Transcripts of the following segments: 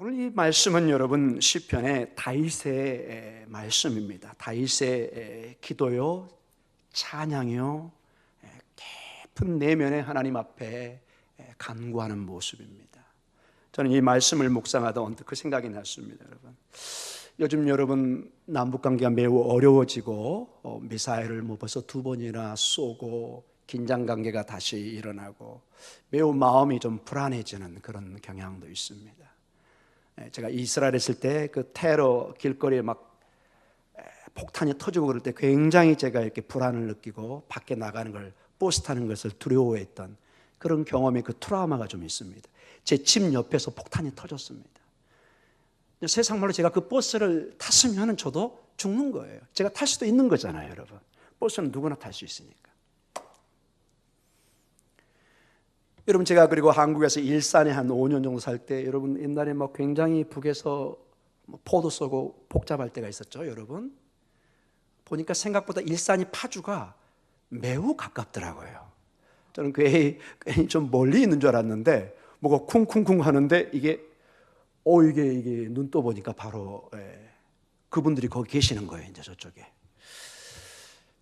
오늘 이 말씀은 여러분 시편의 다윗의 말씀입니다. 다윗의 기도요, 찬양요, 깊은 내면의 하나님 앞에 간구하는 모습입니다. 저는 이 말씀을 묵상하다 언뜻 그 생각이 났습니다. 여러분, 요즘 여러분 남북관계가 매우 어려워지고 미사일을 벌써 2번이나 쏘고 긴장관계가 다시 일어나고 매우 마음이 좀 불안해지는 그런 경향도 있습니다. 제가 이스라엘에 있을 때 그 테러 길거리에 막 폭탄이 터지고 그럴 때 굉장히 제가 이렇게 불안을 느끼고 밖에 나가는 걸, 버스 타는 것을 두려워했던 그런 경험의 그 트라우마가 좀 있습니다. 제 집 옆에서 폭탄이 터졌습니다. 세상 말로 제가 그 버스를 탔으면 저도 죽는 거예요. 제가 탈 수도 있는 거잖아요, 여러분. 버스는 누구나 탈 수 있으니까. 여러분, 제가 그리고 한국에서 일산에 한 5년 정도 살 때, 여러분 옛날에 막 굉장히 북에서 포도 쏘고 복잡할 때가 있었죠. 여러분 보니까 생각보다 일산이 파주가 매우 가깝더라고요. 저는 괜히 좀 멀리 있는 줄 알았는데 뭐가 쿵쿵쿵 하는데 이게 눈 떠 보니까 바로 그분들이 거기 계시는 거예요. 이제 저쪽에.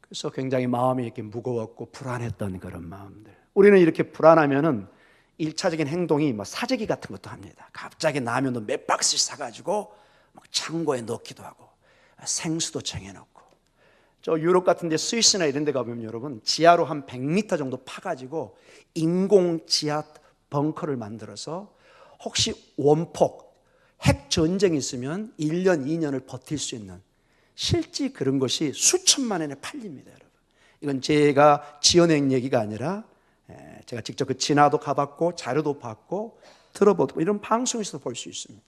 그래서 굉장히 마음이 이렇게 무거웠고 불안했던 그런 마음들. 우리는 이렇게 불안하면은 1차적인 행동이 사재기 같은 것도 합니다. 갑자기 라면도 몇 박스씩 사가지고 창고에 넣기도 하고 생수도 정해놓고. 저 유럽 같은 데 스위스나 이런 데 가보면 여러분 지하로 한 100m 정도 파가지고 인공 지하 벙커를 만들어서 혹시 원폭 핵 전쟁이 있으면 1년 2년을 버틸 수 있는, 실제 그런 것이 수천만 원에 팔립니다. 여러분, 이건 제가 지어낸 얘기가 아니라 제가 직접 그 진화도 가봤고 자료도 봤고 들어보고 이런 방송에서 볼 수 있습니다.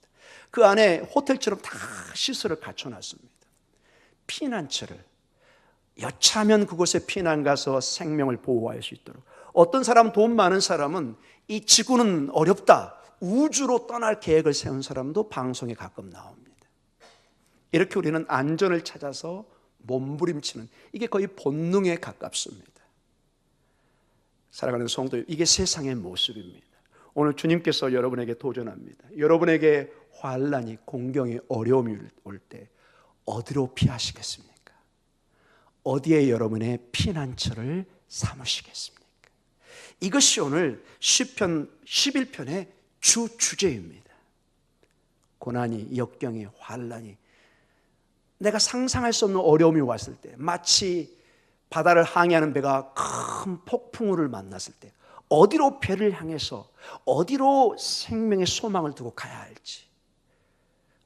그 안에 호텔처럼 다 시설을 갖춰놨습니다. 피난처를 여차하면 그곳에 피난 가서 생명을 보호할 수 있도록. 어떤 사람, 돈 많은 사람은 이 지구는 어렵다, 우주로 떠날 계획을 세운 사람도 방송에 가끔 나옵니다. 이렇게 우리는 안전을 찾아서 몸부림치는, 이게 거의 본능에 가깝습니다. 살아가는 성도, 이게 세상의 모습입니다. 오늘 주님께서 여러분에게 도전합니다. 여러분에게 환난이, 공경이, 어려움이 올 때 어디로 피하시겠습니까? 어디에 여러분의 피난처를 삼으시겠습니까? 이것이 오늘 시편 11편의 주제입니다. 고난이, 역경이, 환난이, 내가 상상할 수 없는 어려움이 왔을 때, 마치 바다를 항해하는 배가 큰 폭풍우를 만났을 때 어디로 배를 향해서, 어디로 생명의 소망을 두고 가야 할지,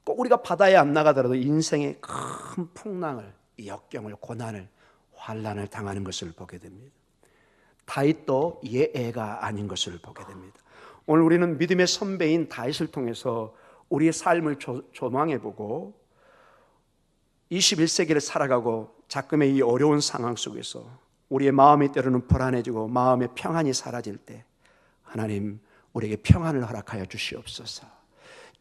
꼭 우리가 바다에 안 나가더라도 인생의 큰 풍랑을, 역경을, 고난을, 환난을 당하는 것을 보게 됩니다. 다윗도 예애가 아닌 것을 보게 됩니다. 오늘 우리는 믿음의 선배인 다윗을 통해서 우리의 삶을 조망해보고 21세기를 살아가고 자금의 이 어려운 상황 속에서 우리의 마음이 때로는 불안해지고 마음의 평안이 사라질 때, 하나님 우리에게 평안을 허락하여 주시옵소서.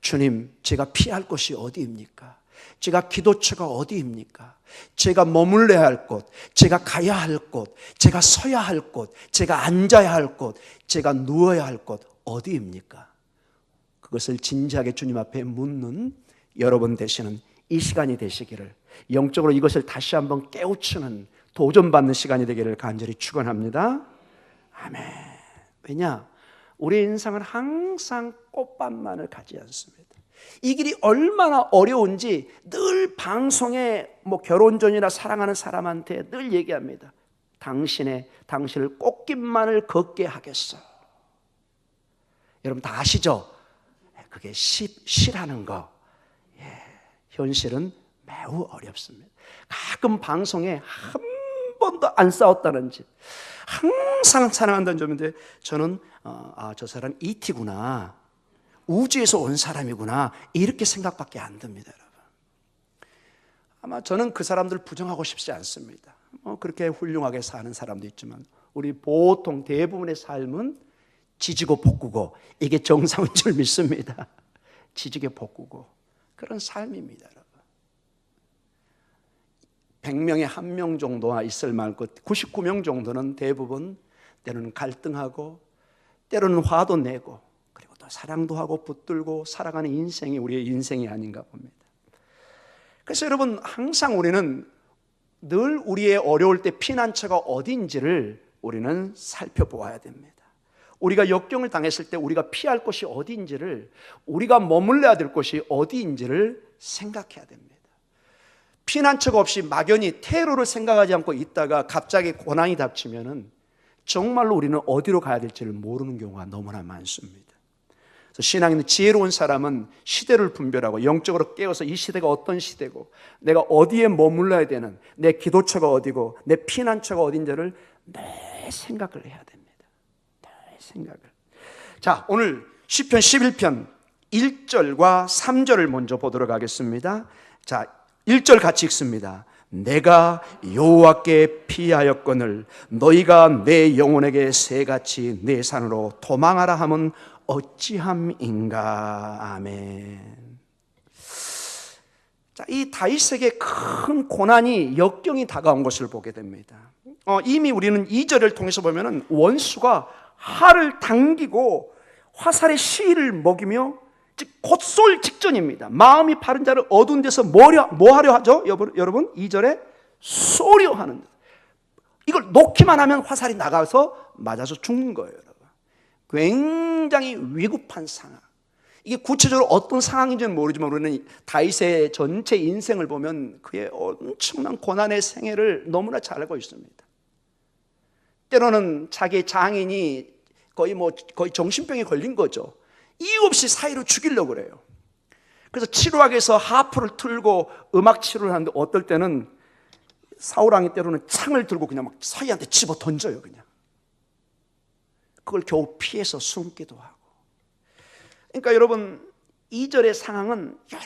주님, 제가 피할 곳이 어디입니까? 제가 기도처가 어디입니까? 제가 머물러야 할 곳, 제가 가야 할 곳, 제가 서야 할 곳, 제가 앉아야 할 곳, 제가 누워야 할 곳 어디입니까? 그것을 진지하게 주님 앞에 묻는 여러분 되시는 이 시간이 되시기를, 영적으로 이것을 다시 한번 깨우치는, 도전받는 시간이 되기를 간절히 축원합니다. 아멘. 왜냐? 우리의 인생은 항상 꽃밭만을 가지 않습니다. 이 길이 얼마나 어려운지 늘 방송에 결혼 전이나 사랑하는 사람한테 늘 얘기합니다. 당신을 꽃길만을 걷게 하겠어. 여러분 다 아시죠? 그게 시라는 거. 현실은 매우 어렵습니다. 가끔 방송에 한 번도 안 싸웠다는 집, 항상 사랑한다는 점인데 저는 저 사람 ET구나, 우주에서 온 사람이구나, 이렇게 생각밖에 안 듭니다. 여러분, 아마 저는 그 사람들 부정하고 싶지 않습니다. 그렇게 훌륭하게 사는 사람도 있지만 우리 보통 대부분의 삶은 지지고 볶고, 이게 정상인 줄 믿습니다. 지지게 볶고 그런 삶입니다. 여러분, 100명에 1명 정도가 있을 말고 99명 정도는 대부분 때로는 갈등하고 때로는 화도 내고 그리고 또 사랑도 하고 붙들고 살아가는 인생이 우리의 인생이 아닌가 봅니다. 그래서 여러분, 항상 우리는 늘 우리의 어려울 때 피난처가 어디인지를 우리는 살펴보아야 됩니다. 우리가 역경을 당했을 때 우리가 피할 곳이 어디인지를, 우리가 머물러야 될 곳이 어디인지를 생각해야 됩니다. 피난처가 없이 막연히 퇴로를 생각하지 않고 있다가 갑자기 고난이 닥치면은 정말로 우리는 어디로 가야 될지를 모르는 경우가 너무나 많습니다. 그래서 신앙 있는 지혜로운 사람은 시대를 분별하고 영적으로 깨어서 이 시대가 어떤 시대고 내가 어디에 머물러야 되는, 내 기도처가 어디고 내 피난처가 어딘지를 늘 생각을 해야 됩니다. 늘 생각을. 자, 오늘 시편 11편 1절과 3절을 먼저 보도록 하겠습니다. 자, 1절 같이 읽습니다. 내가 여호와께 피하였거늘 너희가 내 영혼에게 새같이 내 산으로 도망하라 함은 어찌함인가. 아멘. 자, 이 다윗에게 큰 고난이, 역경이 다가온 것을 보게 됩니다. 이미 우리는 2절을 통해서 보면은 원수가 활을 당기고 화살의 시위를 먹이며 곧 쏠 직전입니다. 마음이 바른 자를 어두운 데서 뭐 하려 하죠? 여러분 2절에 쏘려 하는, 이걸 놓기만 하면 화살이 나가서 맞아서 죽는 거예요. 여러분, 굉장히 위급한 상황. 이게 구체적으로 어떤 상황인지는 모르지만 우리는 다윗의 전체 인생을 보면 그의 엄청난 고난의 생애를 너무나 잘 알고 있습니다. 때로는 자기의 장인이 거의 정신병에 걸린 거죠. 이유 없이 사이로 죽이려고 그래요. 그래서 치료하기 위해서 하프를 틀고 음악 치료를 하는데 어떨 때는 사울왕이 때로는 창을 들고 그냥 막 사이한테 집어 던져요. 그냥 그걸 겨우 피해서 숨기도 하고. 그러니까 여러분, 2절의 상황은 여러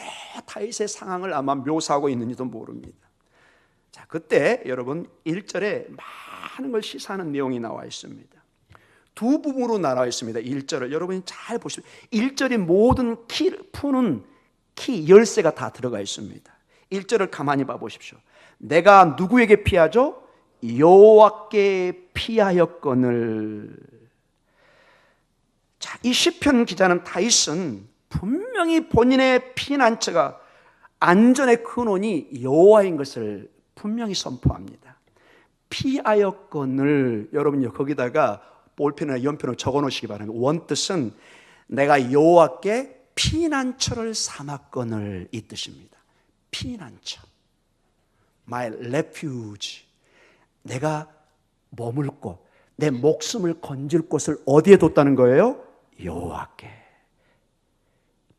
다윗의 상황을 아마 묘사하고 있는지도 모릅니다. 자, 그때 여러분 1절에 많은 걸 시사하는 내용이 나와 있습니다. 두 부분으로 나와 있습니다. 1절을 여러분이 잘 보시면 1절이 모든 키를 푸는 키 열쇠가 다 들어가 있습니다. 1절을 가만히 봐 보십시오. 내가 누구에게 피하죠? 여호와께 피하였거늘. 자, 이 시편 기자는 다윗은 분명히 본인의 피난처가, 안전의 근원이 여호와인 것을 분명히 선포합니다. 피하였거늘. 여러분요, 거기다가 볼펜이나 연펜으로 적어 놓으시기 바랍니다. 원뜻은 내가 여호와께 피난처를 삼았거늘, 이 뜻입니다. 피난처, my refuge. 내가 머물 곳, 내 목숨을 건질 곳을 어디에 뒀다는 거예요? 여호와께.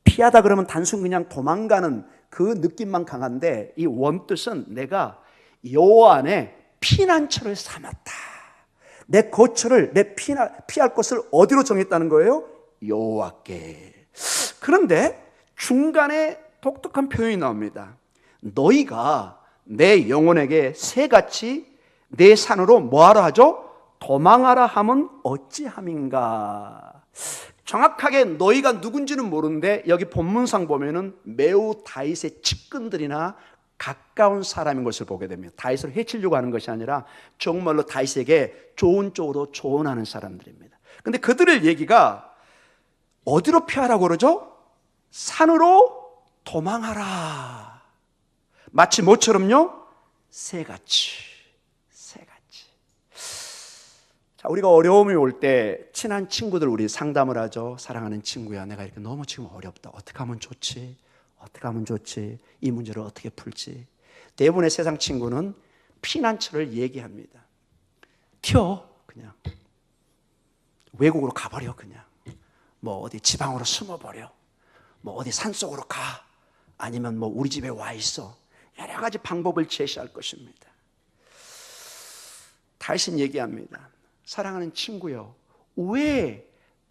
피하다 그러면 단순 그냥 도망가는 그 느낌만 강한데, 이 원뜻은 내가 여호와 안에 피난처를 삼았다. 내 거처를, 내 피할 곳을 어디로 정했다는 거예요? 여호와께. 그런데 중간에 독특한 표현이 나옵니다. 너희가 내 영혼에게 새같이 내 산으로 뭐하라 하죠? 도망하라 함은 어찌함인가. 정확하게 너희가 누군지는 모르는데 여기 본문상 보면은 매우 다윗의 측근들이나 가까운 사람인 것을 보게 됩니다. 다윗을 해치려고 하는 것이 아니라 정말로 다윗에게 좋은 쪽으로 조언하는 사람들입니다. 그런데 그들의 얘기가 어디로 피하라고 그러죠? 산으로 도망하라. 마치 뭐처럼요? 새같이. 자, 우리가 어려움이 올 때 친한 친구들 우리 상담을 하죠. 사랑하는 친구야, 내가 이렇게 너무 지금 어렵다. 어떻게 하면 좋지? 어떻게 하면 좋지? 이 문제를 어떻게 풀지? 대부분의 세상 친구는 피난처를 얘기합니다. 튀어, 그냥 외국으로 가버려, 그냥 뭐 어디 지방으로 숨어버려, 뭐 어디 산속으로 가, 아니면 뭐 우리 집에 와 있어. 여러 가지 방법을 제시할 것입니다. 다윗은 얘기합니다. 사랑하는 친구요, 왜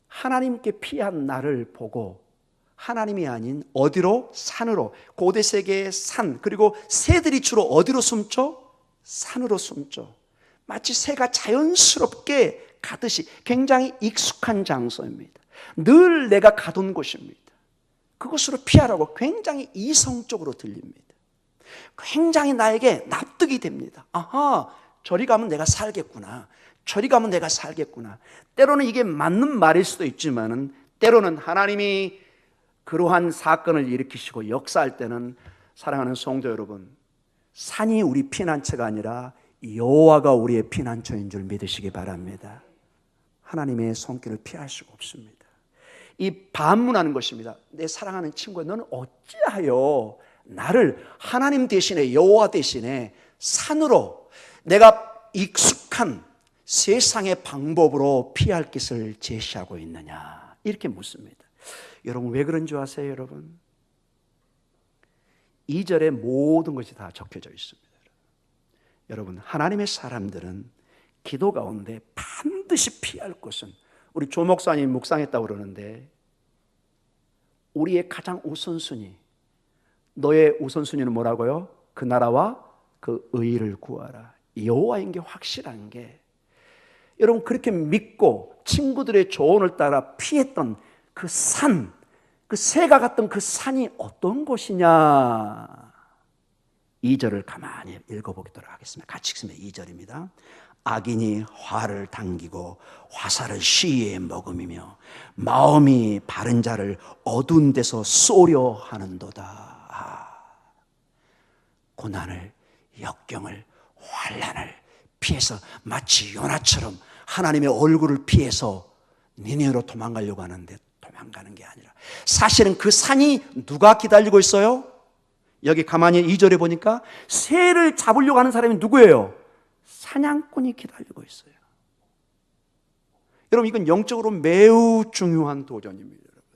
하나님께 피한 나를 보고 하나님이 아닌 어디로? 산으로. 고대 세계의 산, 그리고 새들이 주로 어디로 숨죠? 산으로 숨죠. 마치 새가 자연스럽게 가듯이 굉장히 익숙한 장소입니다. 늘 내가 가던 곳입니다. 그곳으로 피하라고 굉장히 이성적으로 들립니다. 굉장히 나에게 납득이 됩니다. 아하, 저리 가면 내가 살겠구나. 저리 가면 내가 살겠구나. 때로는 이게 맞는 말일 수도 있지만은 때로는 하나님이 그러한 사건을 일으키시고 역사할 때는 사랑하는 성도 여러분, 산이 우리 피난처가 아니라 여호와가 우리의 피난처인 줄 믿으시기 바랍니다. 하나님의 손길을 피할 수가 없습니다. 이 반문하는 것입니다. 내 사랑하는 친구야, 너는 어찌하여 나를 하나님 대신에, 여호와 대신에 산으로, 내가 익숙한 세상의 방법으로 피할 것을 제시하고 있느냐, 이렇게 묻습니다. 여러분, 왜 그런 줄 아세요? 여러분, 2절에 모든 것이 다 적혀져 있습니다. 여러분, 하나님의 사람들은 기도 가운데 반드시 피할 것은, 우리 조 목사님 묵상했다고 그러는데, 우리의 가장 우선순위, 너의 우선순위는 뭐라고요? 그 나라와 그 의를 구하라. 여호와인 게 확실한 게, 여러분, 그렇게 믿고 친구들의 조언을 따라 피했던 그 산, 그 새가 갔던 그 산이 어떤 곳이냐, 2절을 가만히 읽어보도록 하겠습니다. 같이 읽습니다. 2절입니다. 악인이 화를 당기고 화살을 시위에 머금이며 마음이 바른 자를 어두운 데서 쏘려 하는도다. 고난을, 역경을, 환난을 피해서 마치 요나처럼 하나님의 얼굴을 피해서 니네로 도망가려고 하는데 도망가는 게 아니라, 사실은 그 산이 누가 기다리고 있어요? 여기 가만히 2절에 보니까 새를 잡으려고 하는 사람이 누구예요? 사냥꾼이 기다리고 있어요. 여러분, 이건 영적으로 매우 중요한 도전입니다. 여러분,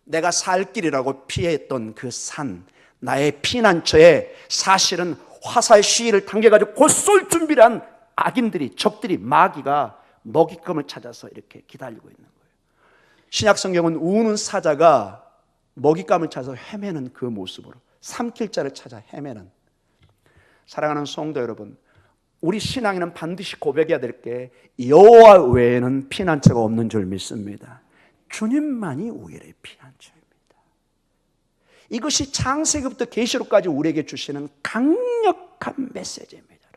내가 살 길이라고 피했던 그 산, 나의 피난처에 사실은 화살 시위를 당겨가지고 곧 쏠 준비를 한 악인들이, 적들이, 마귀가 먹잇감을 찾아서 이렇게 기다리고 있는 거예요. 신약 성경은 우는 사자가 먹잇감을 찾아서 헤매는 그 모습으로, 삼킬 자를 찾아 헤매는, 사랑하는 성도 여러분, 우리 신앙에는 반드시 고백해야 될 게, 여호와 외에는 피난처가 없는 줄 믿습니다. 주님만이 우리의 피난처입니다. 이것이 창세기부터 계시록까지 우리에게 주시는 강력한 메시지입니다.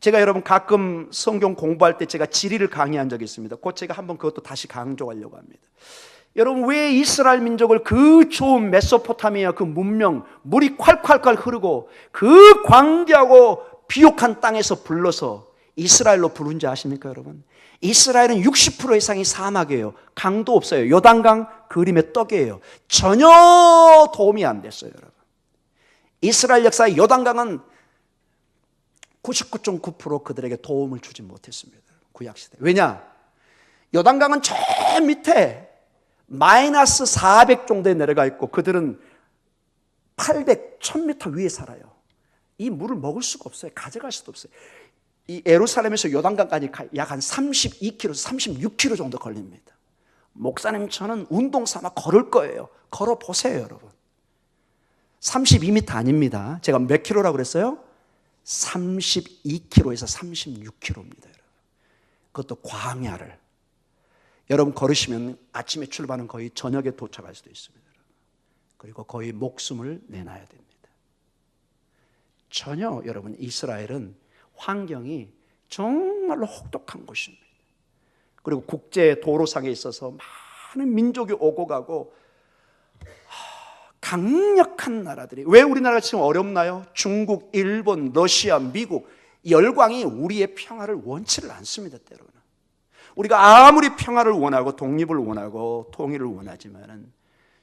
제가 여러분 가끔 성경 공부할 때 제가 지리를 강의한 적이 있습니다. 곧 제가 한번 그것도 다시 강조하려고 합니다. 여러분, 왜 이스라엘 민족을 그 좋은 메소포타미아 그 문명, 물이 콸콸콸 흐르고 그 광대하고 비옥한 땅에서 불러서 이스라엘로 부른지 아십니까? 여러분, 이스라엘은 60% 이상이 사막이에요. 강도 없어요. 요단강 그림의 떡이에요. 전혀 도움이 안 됐어요. 여러분, 이스라엘 역사의 요단강은 99.9% 그들에게 도움을 주지 못했습니다. 구약시대. 왜냐? 요단강은 저 밑에 마이너스 400 정도에 내려가 있고 그들은 800, 1000m 위에 살아요. 이 물을 먹을 수가 없어요. 가져갈 수도 없어요. 이 예루살렘에서 요단강까지 약 한 32km, 36km 정도 걸립니다. 목사님, 저는 운동 삼아 걸을 거예요. 걸어보세요, 여러분. 32m 아닙니다. 제가 몇 킬로라고 그랬어요? 32km에서 36km입니다. 여러분. 그것도 광야를. 여러분, 걸으시면 아침에 출발은 거의 저녁에 도착할 수도 있습니다. 그리고 거의 목숨을 내놔야 됩니다. 전혀, 여러분, 이스라엘은 환경이 정말로 혹독한 곳입니다. 그리고 국제 도로상에 있어서 많은 민족이 오고 가고 강력한 나라들이, 왜 우리나라가 지금 어렵나요? 중국, 일본, 러시아, 미국, 열강이 우리의 평화를 원치를 않습니다. 때로는 우리가 아무리 평화를 원하고 독립을 원하고 통일을 원하지만은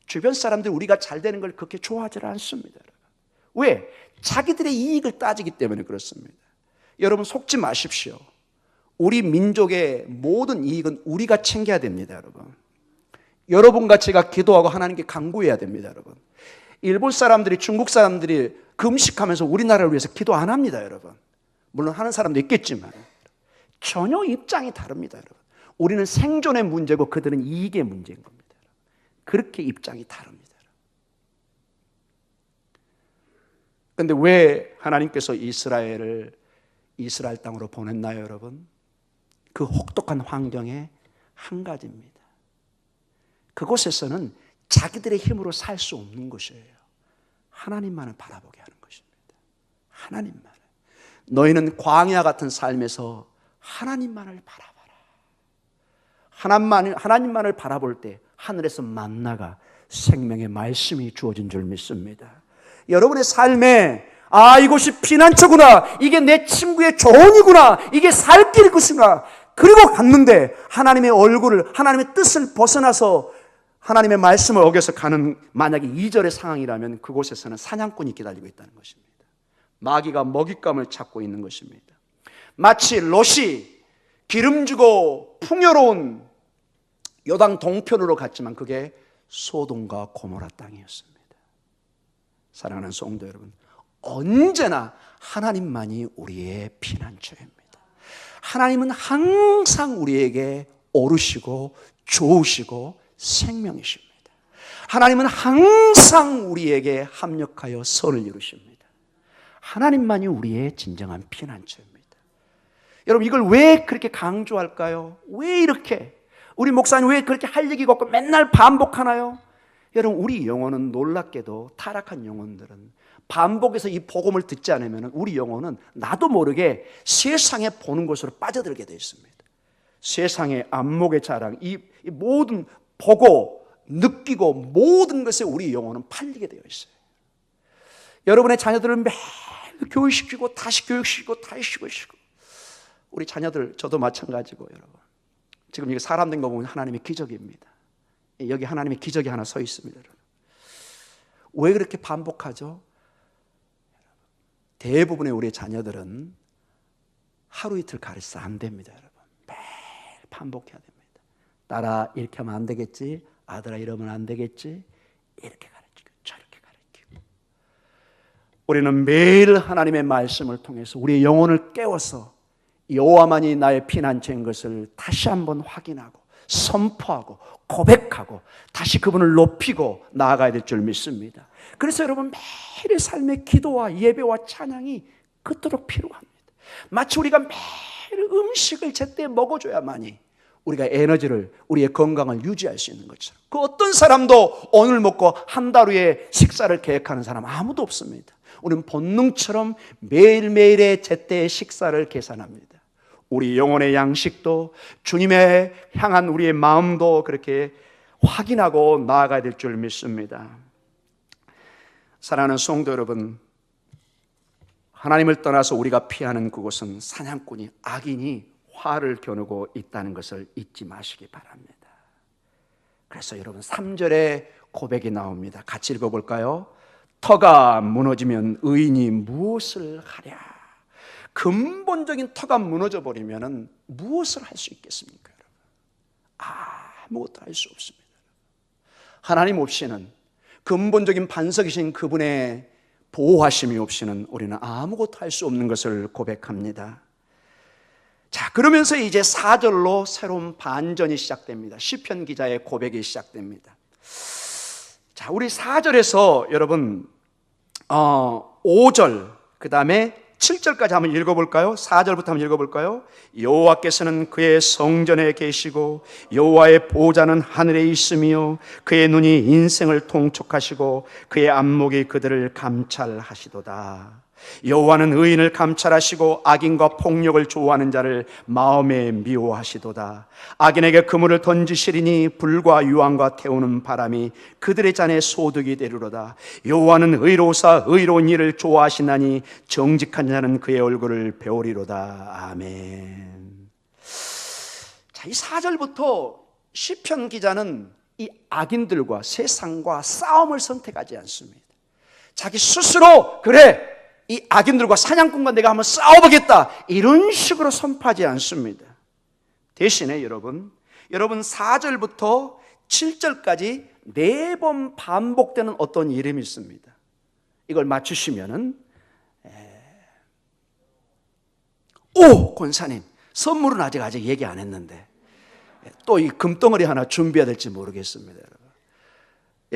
주변 사람들이 우리가 잘 되는 걸 그렇게 좋아하지 않습니다. 왜? 자기들의 이익을 따지기 때문에 그렇습니다. 여러분, 속지 마십시오. 우리 민족의 모든 이익은 우리가 챙겨야 됩니다. 여러분, 여러분과 제가 기도하고 하나님께 간구해야 됩니다. 여러분, 일본 사람들이, 중국 사람들이 금식하면서 우리나라를 위해서 기도 안 합니다. 여러분, 물론 하는 사람도 있겠지만 전혀 입장이 다릅니다. 여러분, 우리는 생존의 문제고 그들은 이익의 문제인 겁니다. 그렇게 입장이 다릅니다. 그런데 왜 하나님께서 이스라엘을 이스라엘 땅으로 보냈나요? 여러분, 그 혹독한 환경에 한 가지입니다. 그곳에서는 자기들의 힘으로 살 수 없는 것이에요. 하나님만을 바라보게 하는 것입니다. 하나님만. 너희는 광야 같은 삶에서 하나님만을 바라봐라. 하나님만을 바라볼 때 하늘에서 만나가 생명의 말씀이 주어진 줄 믿습니다. 여러분의 삶에 이곳이 피난처구나, 이게 내 친구의 조언이구나, 이게 살 길일 것이구나, 그리고 갔는데 하나님의 얼굴을, 하나님의 뜻을 벗어나서 하나님의 말씀을 어겨서 가는 만약에 2절의 상황이라면 그곳에서는 사냥꾼이 기다리고 있다는 것입니다. 마귀가 먹잇감을 찾고 있는 것입니다. 마치 롯이 기름지고 풍요로운 요단 동편으로 갔지만 그게 소돔과 고모라 땅이었습니다. 사랑하는 성도 여러분, 언제나 하나님만이 우리의 피난처입니다. 하나님은 항상 우리에게 옳으시고 좋으시고 생명이십니다. 하나님은 항상 우리에게 합력하여 선을 이루십니다. 하나님만이 우리의 진정한 피난처입니다. 여러분, 이걸 왜 그렇게 강조할까요? 왜 이렇게? 우리 목사님 왜 그렇게 할 얘기가 없고 맨날 반복하나요? 여러분, 우리 영혼은 놀랍게도 타락한 영혼들은 반복해서 이 복음을 듣지 않으면 우리 영혼은 나도 모르게 세상에 보는 것으로 빠져들게 되어 있습니다. 세상의 안목의 자랑, 이 모든 보고 느끼고 모든 것에 우리 영혼은 팔리게 되어 있어요. 여러분의 자녀들을 매일 교육시키고 다시 교육시키고 다시 교육시키고, 우리 자녀들, 저도 마찬가지고, 여러분 지금 이게 사람 된 거 보면 하나님의 기적입니다. 여기 하나님의 기적이 하나 서 있습니다. 여러분. 왜 그렇게 반복하죠? 대부분의 우리 자녀들은 하루 이틀 가르쳐서 안 됩니다. 여러분, 매일 반복해야 됩니다. 딸아 이렇게 하면 안 되겠지, 아들아 이러면 안 되겠지, 이렇게 가르치고 저렇게 가르치고. 우리는 매일 하나님의 말씀을 통해서 우리의 영혼을 깨워서 여호와만이 나의 피난처인 것을 다시 한번 확인하고 선포하고 고백하고 다시 그분을 높이고 나아가야 될 줄 믿습니다. 그래서 여러분, 매일의 삶의 기도와 예배와 찬양이 그토록 필요합니다. 마치 우리가 매일 음식을 제때 먹어줘야만이 우리가 에너지를, 우리의 건강을 유지할 수 있는 것처럼, 그 어떤 사람도 오늘 먹고 한 달 후에 식사를 계획하는 사람 아무도 없습니다. 우리는 본능처럼 매일매일의 제때의 식사를 계산합니다. 우리 영혼의 양식도, 주님의 향한 우리의 마음도 그렇게 확인하고 나아가야 될 줄 믿습니다. 사랑하는 성도 여러분, 하나님을 떠나서 우리가 피하는 그곳은 사냥꾼이, 악인이 화를 겨누고 있다는 것을 잊지 마시기 바랍니다. 그래서 여러분 3절에 고백이 나옵니다. 같이 읽어볼까요? 터가 무너지면 의인이 무엇을 하랴. 근본적인 터가 무너져 버리면 무엇을 할 수 있겠습니까, 여러분? 아무것도 할 수 없습니다. 하나님 없이는, 근본적인 반석이신 그분의 보호하심이 없이는 우리는 아무것도 할 수 없는 것을 고백합니다. 자, 그러면서 이제 4절로 새로운 반전이 시작됩니다. 시편 기자의 고백이 시작됩니다. 자, 우리 4절에서 여러분 5절 그 다음에 7절까지 한번 읽어볼까요? 4절부터 한번 읽어볼까요? 여호와께서는 그의 성전에 계시고 여호와의 보좌는 하늘에 있으며 그의 눈이 인생을 통촉하시고 그의 안목이 그들을 감찰하시도다. 여호와는 의인을 감찰하시고 악인과 폭력을 좋아하는 자를 마음에 미워하시도다. 악인에게 그물을 던지시리니 불과 유황과 태우는 바람이 그들의 잔에 소득이 되리로다. 여호와는 의로우사 의로운 일을 좋아하시나니 정직한 자는 그의 얼굴을 배우리로다. 아멘. 자, 이 4절부터 시편 기자는 이 악인들과 세상과 싸움을 선택하지 않습니다. 자기 스스로 그래, 이 악인들과 사냥꾼과 내가 한번 싸워보겠다, 이런 식으로 선포하지 않습니다. 대신에 여러분 4절부터 7절까지 4번 반복되는 어떤 이름이 있습니다. 이걸 맞추시면은 권사님 선물은 아직 얘기 안 했는데 또 이 금덩어리 하나 준비해야 될지 모르겠습니다. 여러분,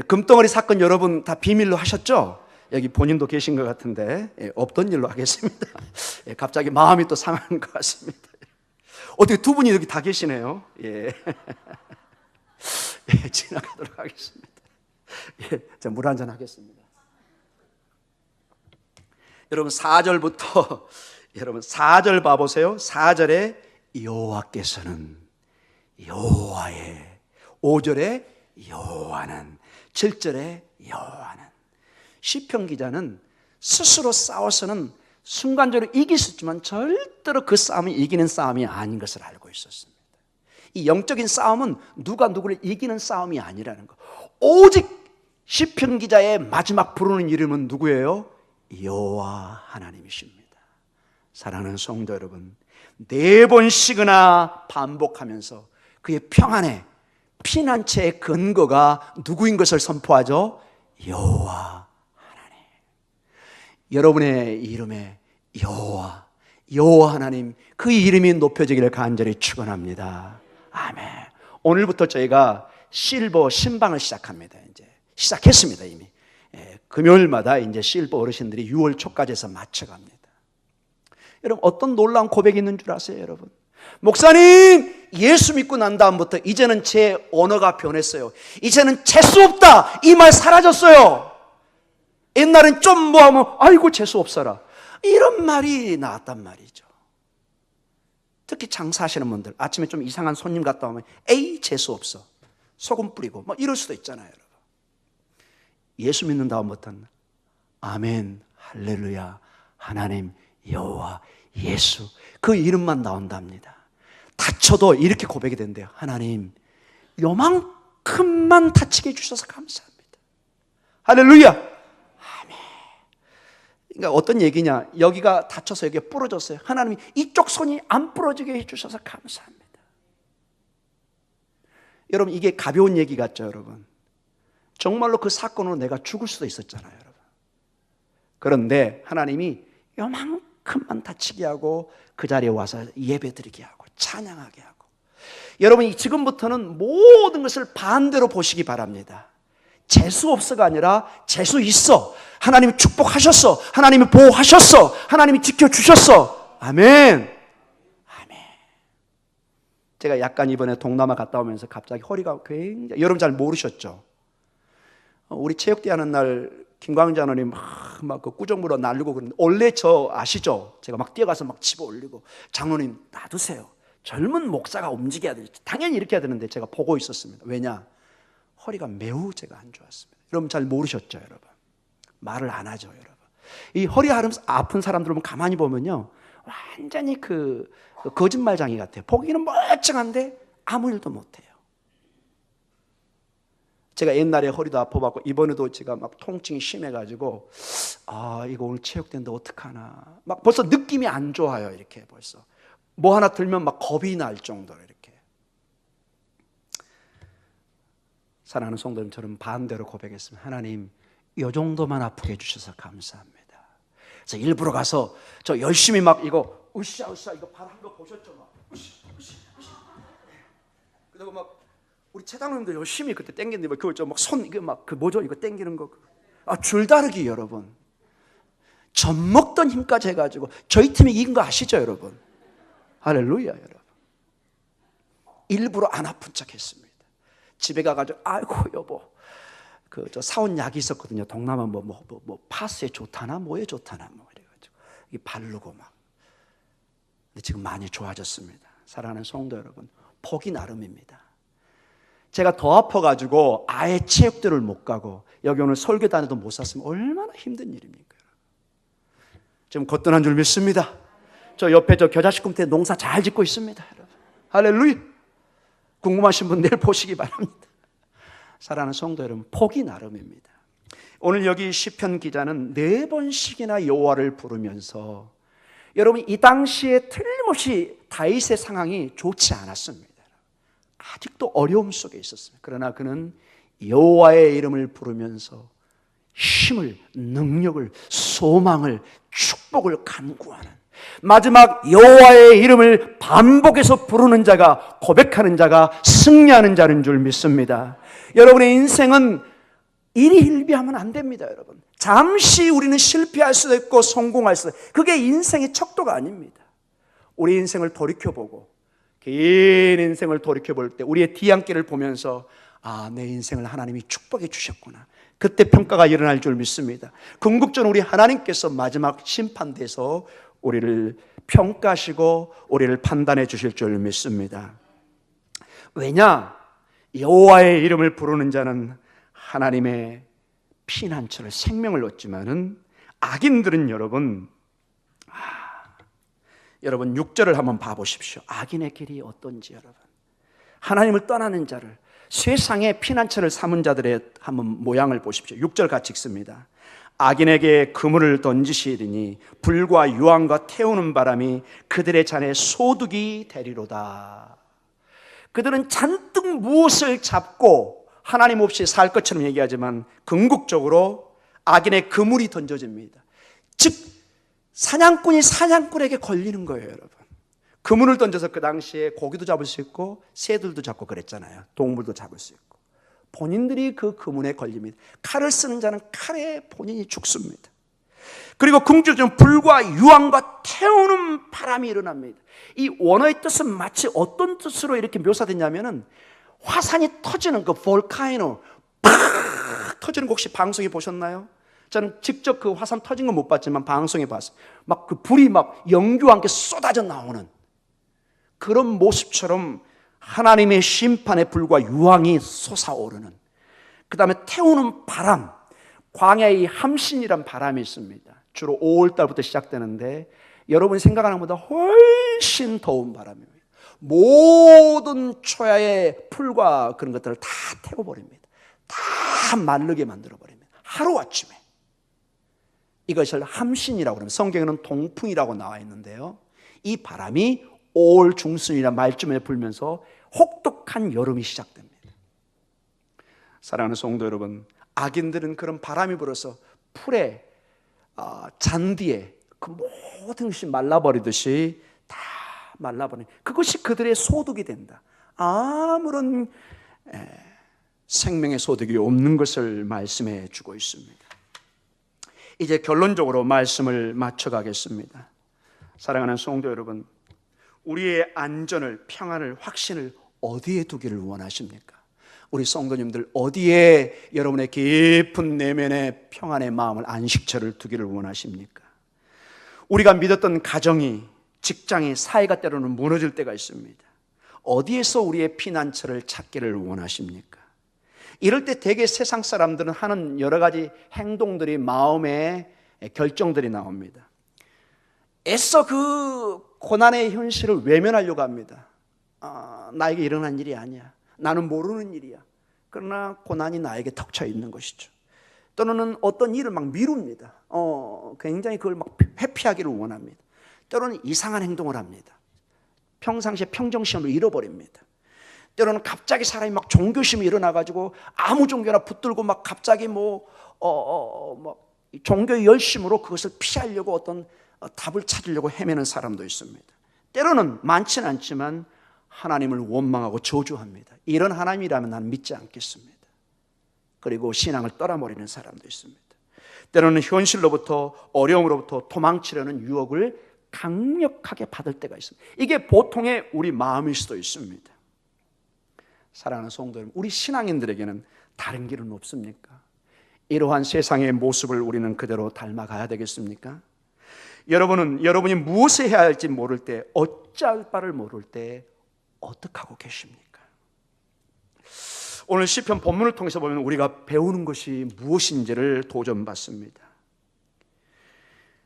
금덩어리 사건 여러분 다 비밀로 하셨죠? 여기 본인도 계신 것 같은데 없던 일로 하겠습니다. 갑자기 마음이 또 상하는 것 같습니다. 어떻게 두 분이 여기 다 계시네요. 지나가도록 하겠습니다. 자, 물 한잔 하겠습니다. 여러분 4절부터 여러분 4절 봐보세요. 4절에 여호와께서는 여호와의, 5절에 여호와는, 7절에 여호와는. 시편 기자는 스스로 싸워서는 순간적으로 이길 수 있지만 절대로 그 싸움이 이기는 싸움이 아닌 것을 알고 있었습니다. 이 영적인 싸움은 누가 누구를 이기는 싸움이 아니라는 것. 오직 시편 기자의 마지막 부르는 이름은 누구예요? 여호와 하나님이십니다. 사랑하는 성도 여러분, 4번씩이나 반복하면서 그의 평안의 피난처의 근거가 누구인 것을 선포하죠? 여호와 하나님. 여러분의 이름에 여호와 하나님, 그 이름이 높여지기를 간절히 축원합니다. 아멘. 오늘부터 저희가 실버 신방을 시작합니다. 이제 시작했습니다. 이미 금요일마다 이제 실버 어르신들이 6월 초까지 해서 맞춰갑니다. 여러분, 어떤 놀라운 고백이 있는 줄 아세요? 여러분, 목사님, 예수 믿고 난 다음부터 이제는 제 언어가 변했어요. 이제는 재수 없다, 이 말 사라졌어요. 옛날엔 좀 뭐하면 아이고 재수 없어라, 이런 말이 나왔단 말이죠. 특히 장사하시는 분들, 아침에 좀 이상한 손님 갔다 오면 에이 재수 없어, 소금 뿌리고 뭐 이럴 수도 있잖아요. 여러분, 예수 믿는 다음부터는 아멘, 할렐루야, 하나님, 여호와, 예수, 그 이름만 나온답니다. 다쳐도 이렇게 고백이 된대요. 하나님, 요만큼만 다치게 해주셔서 감사합니다. 할렐루야, 아멘. 그러니까 어떤 얘기냐, 여기가 다쳐서 여기가 부러졌어요. 하나님이 이쪽 손이 안 부러지게 해주셔서 감사합니다. 여러분, 이게 가벼운 얘기 같죠? 여러분, 정말로 그 사건으로 내가 죽을 수도 있었잖아요. 여러분, 그런데 하나님이 요만큼만 다치게 하고 그 자리에 와서 예배드리게 하고 찬양하게 하고. 여러분이 지금부터는 모든 것을 반대로 보시기 바랍니다. 재수 없어가 아니라 재수 있어. 하나님이 축복하셨어. 하나님이 보호하셨어. 하나님이 지켜주셨어. 아멘. 아멘. 제가 약간 이번에 동남아 갔다 오면서 갑자기 허리가 굉장히, 여러분 잘 모르셨죠? 우리 체육대 하는 날 김광자원이 막 그 꾸정물로 날리고 그러는데, 원래 저 아시죠? 제가 막 뛰어가서 막 집어 올리고, 장로님 놔두세요, 젊은 목사가 움직여야 되지, 당연히 이렇게 해야 되는데 제가 보고 있었습니다. 왜냐? 허리가 매우 제가 안 좋았습니다. 여러분 잘 모르셨죠? 여러분, 말을 안 하죠. 여러분, 이 허리 아픈 사람들은 가만히 보면요, 완전히 그 거짓말장이 같아요. 보기는 멀쩡한데 아무 일도 못해요. 제가 옛날에 허리도 아파갖고 이번에도 제가 막 통증이 심해가지고, 아 이거 오늘 체육대인데 어떡하나, 막 벌써 느낌이 안 좋아요. 이렇게 벌써 뭐 하나 들면 막 겁이 날 정도로. 이렇게 사랑하는 성도님처럼 반대로 고백했습니다. 하나님, 이 정도만 아프게 해주셔서 감사합니다. 그래서 일부러 가서 저 열심히 막 이거 으쌰 이거 발 한 거 보셨죠? 막 으쌰. 그리고 막 우리 최당님도 열심히 그때 땡기는데, 그거 좀 막 손, 이거 막 그 뭐죠? 이거 땡기는 거. 줄다르기 여러분. 젖먹던 힘까지 해가지고 저희 팀이 이긴 거 아시죠, 여러분? 할렐루야, 여러분. 일부러 안 아픈 척 했습니다. 집에 가가지고, 아이고, 여보, 저 사온 약이 있었거든요. 동남아 뭐 파스에 좋다나, 뭐에 좋다나, 뭐 이래가지고. 이게 바르고 막. 근데 지금 많이 좋아졌습니다. 사랑하는 성도 여러분, 폭이 나름입니다. 제가 더 아파가지고 아예 체육대를 못 가고 여기 오늘 설교단에도 못 샀으면 얼마나 힘든 일입니까? 지금 거뜬한 줄 믿습니다. 저 옆에 저 겨자식 꿈태 농사 잘 짓고 있습니다. 여러분. 할렐루야. 궁금하신 분 내일 보시기 바랍니다. 사랑하는 성도 여러분, 폭이 나름입니다. 오늘 여기 시편 기자는 4번씩이나 여호와를 부르면서, 여러분 이 당시에 틀림없이 다윗의 상황이 좋지 않았습니다. 아직도 어려움 속에 있었습니다. 그러나 그는 여호와의 이름을 부르면서 힘을, 능력을, 소망을, 축복을 간구하는, 마지막 여호와의 이름을 반복해서 부르는 자가, 고백하는 자가 승리하는 자는 줄 믿습니다. 여러분의 인생은 일희일비하면 안 됩니다. 여러분, 잠시 우리는 실패할 수도 있고 성공할 수도 있고, 그게 인생의 척도가 아닙니다. 우리 인생을 돌이켜보고, 긴 인생을 돌이켜볼 때 우리의 뒤안길을 보면서, 아, 내 인생을 하나님이 축복해 주셨구나, 그때 평가가 일어날 줄 믿습니다. 궁극적으로 우리 하나님께서 마지막 심판대에서 우리를 평가하시고 우리를 판단해 주실 줄 믿습니다. 왜냐? 여호와의 이름을 부르는 자는 하나님의 피난처를, 생명을 얻지만은 악인들은 여러분 6절을 한번 봐보십시오. 악인의 길이 어떤지 여러분. 하나님을 떠나는 자를, 세상의 피난처를 삼은 자들의 한번 모양을 보십시오. 6절 같이 읽습니다. 악인에게 그물을 던지시리니 불과 유황과 태우는 바람이 그들의 잔에 소득이 되리로다. 그들은 잔뜩 무엇을 잡고 하나님 없이 살 것처럼 얘기하지만 궁극적으로 악인의 그물이 던져집니다. 즉 사냥꾼이 사냥꾼에게 걸리는 거예요, 여러분. 그물을 던져서 그 당시에 고기도 잡을 수 있고 새들도 잡고 그랬잖아요. 동물도 잡을 수 있고. 본인들이 그 그물에 걸립니다. 칼을 쓰는 자는 칼에 본인이 죽습니다. 그리고 궁극적으로 불과 유황과 태우는 바람이 일어납니다. 이 원어의 뜻은 마치 어떤 뜻으로 이렇게 묘사됐냐면은 화산이 터지는 그 볼카노 팍 터지는 거 혹시 방송에 보셨나요? 저는 직접 그 화산 터진 건 못 봤지만 방송에 봤어요. 막 그 불이 막 연기와 함께 쏟아져 나오는 그런 모습처럼 하나님의 심판의 불과 유황이 솟아오르는, 그 다음에 태우는 바람, 광야의 함신이란 바람이 있습니다. 주로 5월달부터 시작되는데 여러분이 생각하는 것보다 훨씬 더운 바람입니다. 모든 초야의 풀과 그런 것들을 다 태워버립니다. 다 마르게 만들어버립니다. 하루아침에. 이것을 함신이라고 그러면 성경에는 동풍이라고 나와 있는데요, 이 바람이 5월 중순이나 말쯤에 불면서 혹독한 여름이 시작됩니다. 사랑하는 성도 여러분, 악인들은 그런 바람이 불어서 풀에 잔디에 그 모든 것이 말라버리듯이 다 말라버리는, 그것이 그들의 소득이 된다. 아무런 생명의 소득이 없는 것을 말씀해 주고 있습니다. 이제 결론적으로 말씀을 마쳐가겠습니다. 사랑하는 성도 여러분, 우리의 안전을, 평안을, 확신을 어디에 두기를 원하십니까? 우리 성도님들 어디에 여러분의 깊은 내면의 평안의 마음을, 안식처를 두기를 원하십니까? 우리가 믿었던 가정이, 직장이, 사회가 때로는 무너질 때가 있습니다. 어디에서 우리의 피난처를 찾기를 원하십니까? 이럴 때 대개 세상 사람들은 하는 여러 가지 행동들이, 마음의 결정들이 나옵니다. 애써 그 고난의 현실을 외면하려고 합니다. 나에게 일어난 일이 아니야. 나는 모르는 일이야. 그러나 고난이 나에게 덮쳐 있는 것이죠. 또는 어떤 일을 막 미룹니다. 굉장히 그걸 막 회피하기를 원합니다. 때로는 이상한 행동을 합니다. 평상시에 평정심을 잃어버립니다. 때로는 갑자기 사람이 막 종교심이 일어나가지고 아무 종교나 붙들고 막 갑자기 종교의 열심으로 그것을 피하려고 어떤 답을 찾으려고 헤매는 사람도 있습니다. 때로는 많지는 않지만 하나님을 원망하고 저주합니다. 이런 하나님이라면 난 믿지 않겠습니다. 그리고 신앙을 떠나버리는 사람도 있습니다. 때로는 현실로부터, 어려움으로부터 도망치려는 유혹을 강력하게 받을 때가 있습니다. 이게 보통의 우리 마음일 수도 있습니다. 사랑하는 성도 여러분, 우리 신앙인들에게는 다른 길은 없습니까? 이러한 세상의 모습을 우리는 그대로 닮아가야 되겠습니까? 여러분이 무엇을 해야 할지 모를 때, 어찌할 바를 모를 때 어떻게 하고 계십니까? 오늘 시편 본문을 통해서 보면 우리가 배우는 것이 무엇인지를 도전받습니다.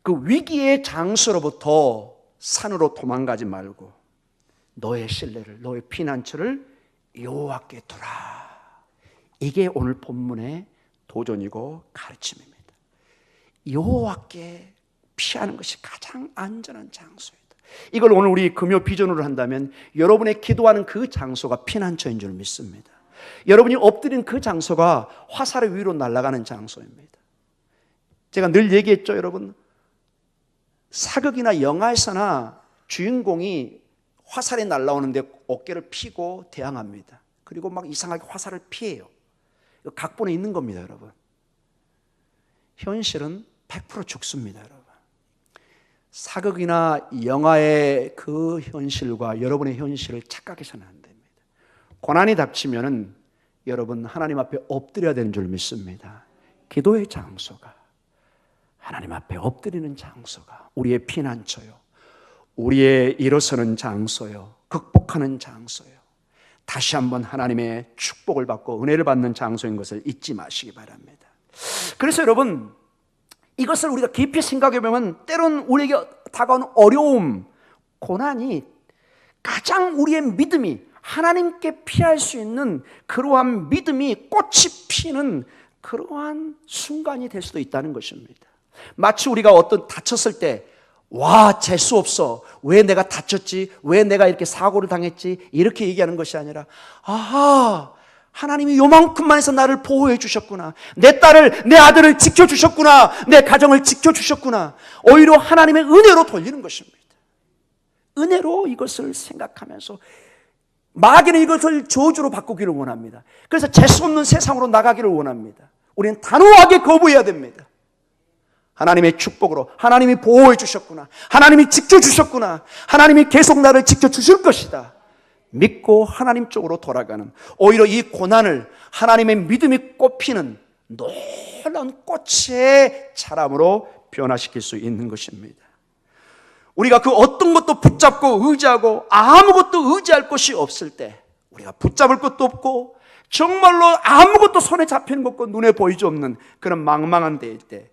그 위기의 장소로부터 산으로 도망가지 말고 너의 신뢰를, 너의 피난처를 여호와께 두라. 이게 오늘 본문의 도전이고 가르침입니다. 여호와께 피하는 것이 가장 안전한 장소이다. 이걸 오늘 우리 금요 비전으로 한다면 여러분의 기도하는 그 장소가 피난처인 줄 믿습니다. 여러분이 엎드린 그 장소가 화살의 위로 날아가는 장소입니다. 제가 늘 얘기했죠, 여러분. 사극이나 영화에서나 주인공이 화살이 날아오는데 어깨를 피고 대항합니다. 그리고 막 이상하게 화살을 피해요. 이거 각본에 있는 겁니다, 여러분. 현실은 100% 죽습니다, 여러분. 사극이나 영화의 그 현실과 여러분의 현실을 착각해서는 안 됩니다. 고난이 닥치면은 여러분 하나님 앞에 엎드려야 되는 줄 믿습니다. 기도의 장소가, 하나님 앞에 엎드리는 장소가 우리의 피난처요, 우리의 일어서는 장소요, 극복하는 장소요, 다시 한번 하나님의 축복을 받고 은혜를 받는 장소인 것을 잊지 마시기 바랍니다. 그래서 여러분, 이것을 우리가 깊이 생각해 보면 때로는 우리에게 다가오는 어려움, 고난이 가장 우리의 믿음이 하나님께 피할 수 있는 그러한 믿음이 꽃이 피는 그러한 순간이 될 수도 있다는 것입니다. 마치 우리가 어떤 다쳤을 때 와, 재수 없어. 왜 내가 다쳤지? 왜 내가 이렇게 사고를 당했지? 이렇게 얘기하는 것이 아니라, 아하, 하나님이 요만큼만 해서 나를 보호해 주셨구나. 내 딸을, 내 아들을 지켜주셨구나. 내 가정을 지켜주셨구나. 오히려 하나님의 은혜로 돌리는 것입니다. 은혜로 이것을 생각하면서 마귀는 이것을 저주로 바꾸기를 원합니다. 그래서 재수 없는 세상으로 나가기를 원합니다. 우리는 단호하게 거부해야 됩니다. 하나님의 축복으로 하나님이 보호해 주셨구나, 하나님이 지켜주셨구나, 하나님이 계속 나를 지켜주실 것이다 믿고 하나님 쪽으로 돌아가는, 오히려 이 고난을 하나님의 믿음이 꽃피는 놀라운 꽃의 자람으로 변화시킬 수 있는 것입니다. 우리가 그 어떤 것도 붙잡고 의지하고 아무것도 의지할 것이 없을 때, 우리가 붙잡을 것도 없고 정말로 아무것도 손에 잡히는 것과 눈에 보이지 없는 그런 망망한 데일 때,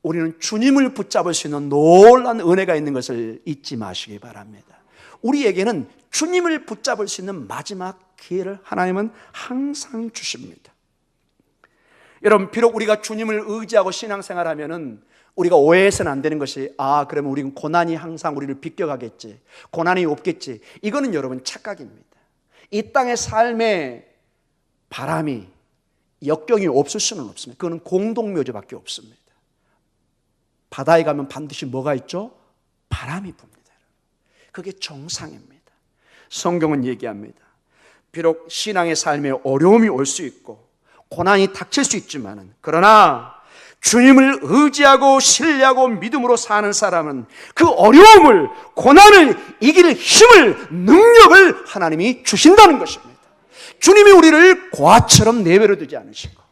우리는 주님을 붙잡을 수 있는 놀라운 은혜가 있는 것을 잊지 마시기 바랍니다. 우리에게는 주님을 붙잡을 수 있는 마지막 기회를 하나님은 항상 주십니다. 여러분, 비록 우리가 주님을 의지하고 신앙생활하면은 우리가 오해해서는 안 되는 것이, 그러면 우리는 고난이 항상 우리를 비껴가겠지, 고난이 없겠지. 이거는 여러분 착각입니다. 이 땅의 삶의 바람이, 역경이 없을 수는 없습니다. 그거는 공동묘지밖에 없습니다. 바다에 가면 반드시 뭐가 있죠? 바람이 붑니다. 그게 정상입니다. 성경은 얘기합니다. 비록 신앙의 삶에 어려움이 올 수 있고 고난이 닥칠 수 있지만은, 그러나 주님을 의지하고 신뢰하고 믿음으로 사는 사람은 그 어려움을, 고난을 이길 힘을, 능력을 하나님이 주신다는 것입니다. 주님이 우리를 고아처럼 내버려 두지 않으시고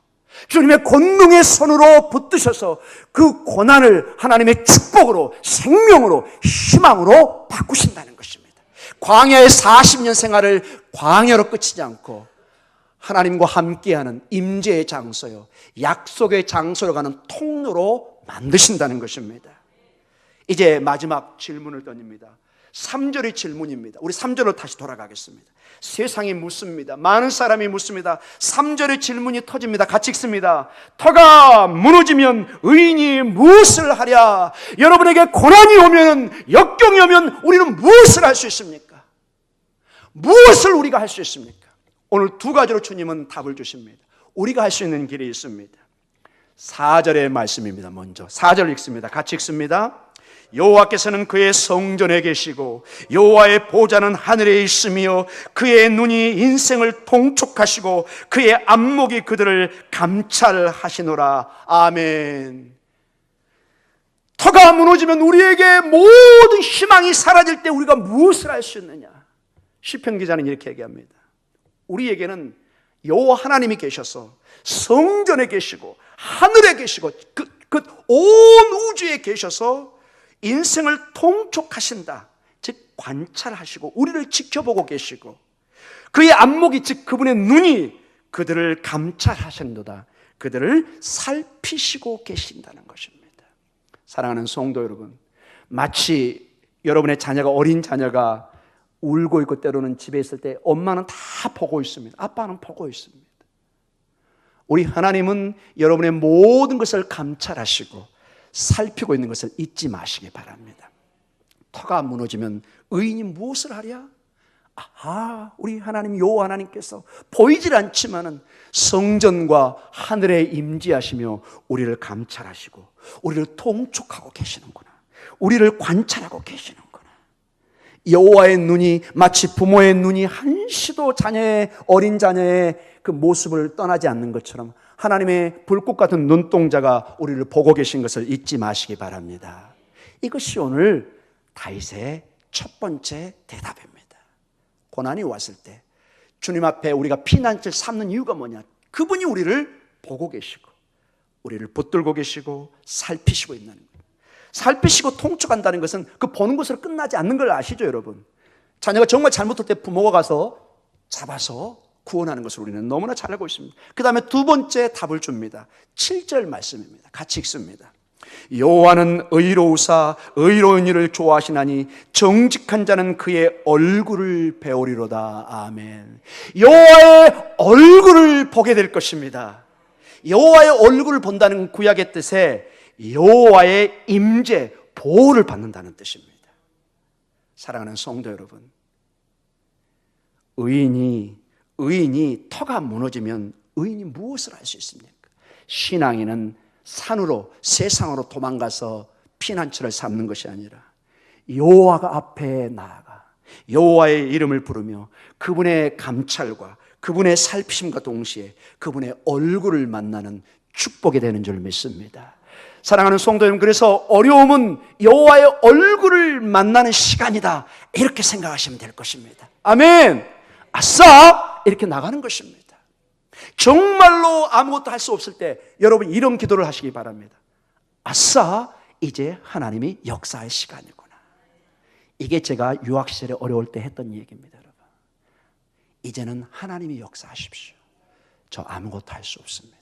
주님의 권능의 손으로 붙드셔서 그 고난을 하나님의 축복으로, 생명으로, 희망으로 바꾸신다는 것입니다. 광야의 40년 생활을 광야로 끝이지 않고 하나님과 함께하는 임재의 장소요, 약속의 장소로 가는 통로로 만드신다는 것입니다. 이제 마지막 질문을 던집니다. 3절의 질문입니다. 우리 3절로 다시 돌아가겠습니다. 세상이 묻습니다. 많은 사람이 묻습니다. 3절의 질문이 터집니다. 같이 읽습니다. 터가 무너지면 의인이 무엇을 하랴? 여러분에게 고난이 오면, 역경이 오면 우리는 무엇을 할 수 있습니까? 무엇을 우리가 할 수 있습니까? 오늘 두 가지로 주님은 답을 주십니다. 우리가 할 수 있는 길이 있습니다. 4절의 말씀입니다. 먼저 4절 읽습니다. 같이 읽습니다. 여호와께서는 그의 성전에 계시고 여호와의 보좌는 하늘에 있으며 그의 눈이 인생을 통촉하시고 그의 안목이 그들을 감찰하시노라. 아멘. 터가 무너지면 우리에게 모든 희망이 사라질 때 우리가 무엇을 할 수 있느냐? 시편 기자는 이렇게 얘기합니다. 우리에게는 여호와 하나님이 계셔서 성전에 계시고 하늘에 계시고 그 온 우주에 계셔서 인생을 통촉하신다. 즉 관찰하시고 우리를 지켜보고 계시고 그의 안목이, 즉 그분의 눈이 그들을 감찰하신도다. 그들을 살피시고 계신다는 것입니다. 사랑하는 성도 여러분, 마치 여러분의 자녀가, 어린 자녀가 울고 있고 때로는 집에 있을 때 엄마는 다 보고 있습니다. 아빠는 보고 있습니다. 우리 하나님은 여러분의 모든 것을 감찰하시고 살피고 있는 것을 잊지 마시기 바랍니다. 터가 무너지면 의인이 무엇을 하랴? 우리 하나님, 여호와 하나님께서 보이질 않지만은 성전과 하늘에 임재하시며 우리를 감찰하시고 우리를 통촉하고 계시는구나. 우리를 관찰하고 계시는구나. 여호와의 눈이 마치 부모의 눈이 한시도 어린 자녀의 그 모습을 떠나지 않는 것처럼 하나님의 불꽃 같은 눈동자가 우리를 보고 계신 것을 잊지 마시기 바랍니다. 이것이 오늘 다윗의 첫 번째 대답입니다. 고난이 왔을 때 주님 앞에 우리가 피난처를 삼는 이유가 뭐냐? 그분이 우리를 보고 계시고 우리를 붙들고 계시고 살피시고 있는 거예요. 살피시고 통촉한다는 것은 그 보는 것으로 끝나지 않는 걸 아시죠, 여러분? 자녀가 정말 잘못할 때 부모가 가서 잡아서 구원하는 것을 우리는 너무나 잘 알고 있습니다. 그 다음에 두 번째 답을 줍니다. 7절 말씀입니다. 같이 읽습니다. 여호와는 의로우사 의로운 일을 좋아하시나니 정직한 자는 그의 얼굴을 배우리로다. 아멘. 여호와의 얼굴을 보게 될 것입니다. 여호와의 얼굴을 본다는 구약의 뜻에 여호와의 임재, 보호를 받는다는 뜻입니다. 사랑하는 성도 여러분, 의인이 터가 무너지면 의인이 무엇을 할 수 있습니까? 신앙인은 산으로, 세상으로 도망가서 피난처를 삼는 것이 아니라 여호와가 앞에 나아가 여호와의 이름을 부르며 그분의 감찰과 그분의 살피심과 동시에 그분의 얼굴을 만나는 축복이 되는 줄 믿습니다. 사랑하는 성도 여러분, 그래서 어려움은 여호와의 얼굴을 만나는 시간이다, 이렇게 생각하시면 될 것입니다. 아멘. 아싸, 이렇게 나가는 것입니다. 정말로 아무것도 할 수 없을 때 여러분 이런 기도를 하시기 바랍니다. 아싸, 이제 하나님이 역사할 시간이구나. 이게 제가 유학 시절에 어려울 때 했던 얘기입니다. 여러분, 이제는 하나님이 역사하십시오. 저 아무것도 할 수 없습니다.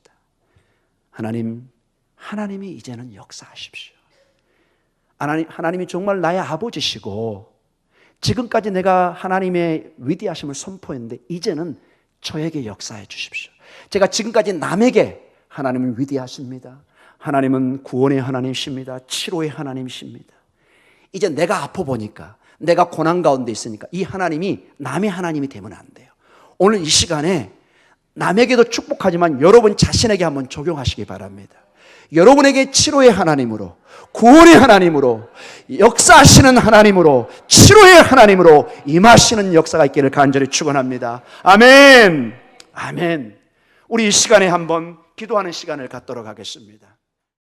하나님이 이제는 역사하십시오. 하나님이 정말 나의 아버지시고 지금까지 내가 하나님의 위대하심을 선포했는데 이제는 저에게 역사해 주십시오. 제가 지금까지 남에게 하나님은 위대하십니다. 하나님은 구원의 하나님이십니다. 치료의 하나님이십니다. 이제 내가 아파 보니까, 내가 고난 가운데 있으니까 이 하나님이 남의 하나님이 되면 안 돼요. 오늘 이 시간에 남에게도 축복하지만 여러분 자신에게 한번 적용하시기 바랍니다. 여러분에게 치료의 하나님으로, 구원의 하나님으로, 역사하시는 하나님으로, 치료의 하나님으로 임하시는 역사가 있기를 간절히 축원합니다. 아멘. 아멘. 우리 이 시간에 한번 기도하는 시간을 갖도록 하겠습니다.